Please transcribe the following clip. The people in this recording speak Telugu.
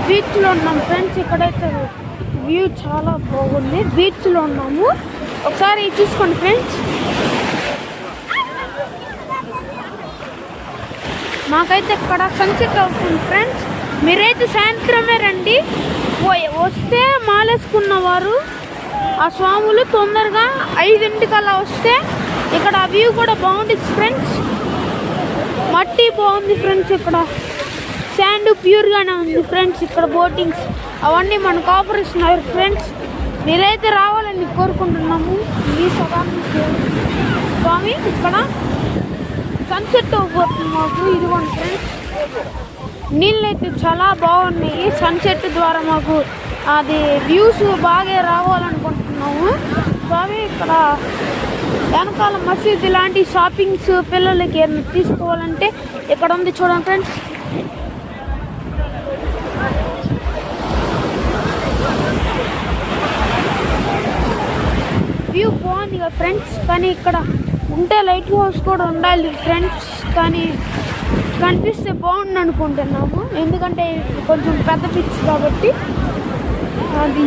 బీచ్లో ఉన్నాం ఫ్రెండ్స్. ఇక్కడైతే వ్యూ చాలా బాగుంది. బీచ్లో ఉన్నాము, ఒకసారి చూసుకోండి ఫ్రెండ్స్. మాకైతే ఇక్కడ సన్సెట్ అవుతుంది ఫ్రెండ్స్. మీరైతే సాయంత్రమే రండి. వస్తే మాలేసుకున్న వారు ఆ స్వాములు తొందరగా 5 వస్తే ఇక్కడ వ్యూ కూడా బాగుంటుంది ఫ్రెండ్స్. మట్టి బాగుంది ఫ్రెండ్స్. ఇక్కడ శాండ్ ప్యూర్గానే ఉంది ఫ్రెండ్స్. ఇక్కడ బోటింగ్స్ అవన్నీ మనకు ఆపరేషన్ ఫ్రెండ్స్. మీరైతే రావాలని కోరుకుంటున్నాము. ఈ స్వామి ఇక్కడ సన్సెట్ అవ్వబోతుంది మాకు. ఇదిగోండి ఫ్రెండ్స్, నీళ్ళు అయితే చాలా బాగున్నాయి. సన్సెట్ ద్వారా మాకు అది వ్యూస్ బాగా రావాలనుకుంటున్నాము. స్వామి ఇక్కడ వెనకాల మసీద్ ఇలాంటి షాపింగ్స్ పిల్లలకి ఏమైనా తీసుకోవాలంటే ఇక్కడ ఉంది చూడండి ఫ్రెండ్స్. వ్యూ బాగుంది కదా ఫ్రెండ్స్. కానీ ఇక్కడ ఉంటే లైట్ హౌస్ కూడా ఉండాలి ఫ్రెండ్స్. కానీ కనిపిస్తే బాగుంది అనుకుంటున్నాము, ఎందుకంటే కొంచెం పెద్ద పిచ్ కాబట్టి. అది